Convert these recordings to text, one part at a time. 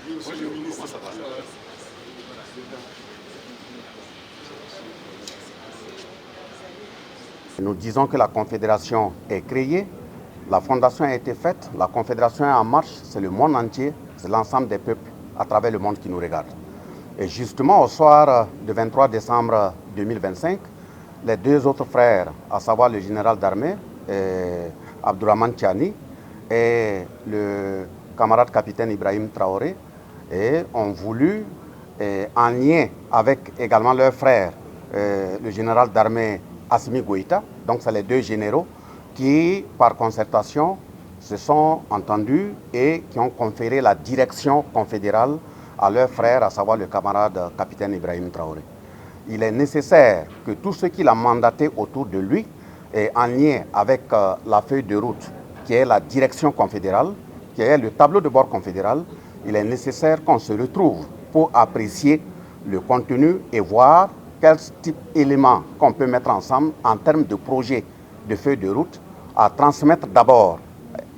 Monsieur le ministre. Nous disons que la Confédération est créée, la fondation a été faite, la Confédération est en marche, c'est le monde entier, c'est l'ensemble des peuples à travers le monde qui nous regarde. Et justement, au soir du 23 décembre 2025, les deux autres frères, à savoir le général d'armée, Abdourahmane Tiani, et le camarade capitaine Ibrahim Traoré, ont voulu, en lien avec également leur frère, le général d'armée Assimi Goïta, donc c'est les deux généraux qui, par concertation, se sont entendus et qui ont conféré la direction confédérale à leur frère, à savoir le camarade capitaine Ibrahim Traoré. Il est nécessaire que tous ceux qui l'ont mandaté autour de lui, en lien avec la feuille de route, qui est la direction confédérale, qui est le tableau de bord confédéral, il est nécessaire qu'on se retrouve pour apprécier le contenu et voir quel type d'éléments qu'on peut mettre ensemble en termes de projet de feuille de route à transmettre d'abord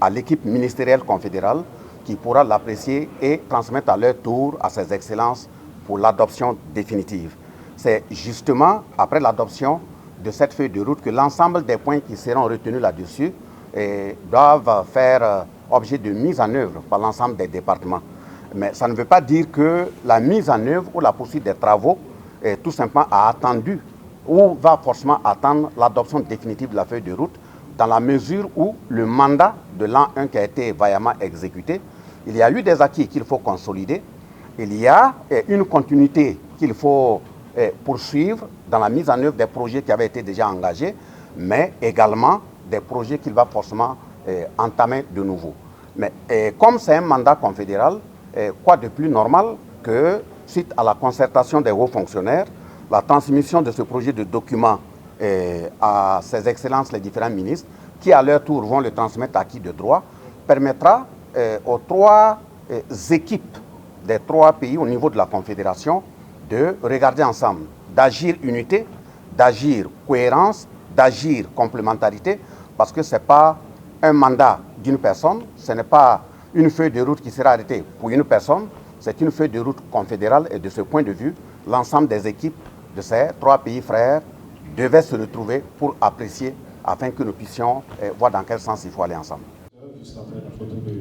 à l'équipe ministérielle confédérale qui pourra l'apprécier et transmettre à leur tour à ses excellences pour l'adoption définitive. C'est justement après l'adoption de cette feuille de route que l'ensemble des points qui seront retenus là-dessus doivent faire objet de mise en œuvre par l'ensemble des départements. Mais ça ne veut pas dire que la mise en œuvre ou la poursuite des travaux tout simplement a attendu ou va forcément attendre l'adoption définitive de la feuille de route dans la mesure où le mandat de l'an 1 qui a été vaillamment exécuté, il y a eu des acquis qu'il faut consolider, il y a une continuité qu'il faut poursuivre dans la mise en œuvre des projets qui avaient été déjà engagés, mais également des projets qu'il va forcément entamer de nouveau. Mais comme c'est un mandat confédéral, quoi de plus normal que, suite à la concertation des hauts fonctionnaires, la transmission de ce projet de document à ses excellences les différents ministres, qui à leur tour vont le transmettre à qui de droit, permettra aux trois équipes des trois pays au niveau de la Confédération de regarder ensemble, d'agir unité, d'agir cohérence, d'agir complémentarité, parce que ce n'est pas un mandat d'une personne, ce n'est pas une feuille de route qui sera arrêtée pour une personne, c'est une feuille de route confédérale et de ce point de vue, l'ensemble des équipes de ces trois pays frères devaient se retrouver pour apprécier afin que nous puissions voir dans quel sens il faut aller ensemble. Juste après la photo de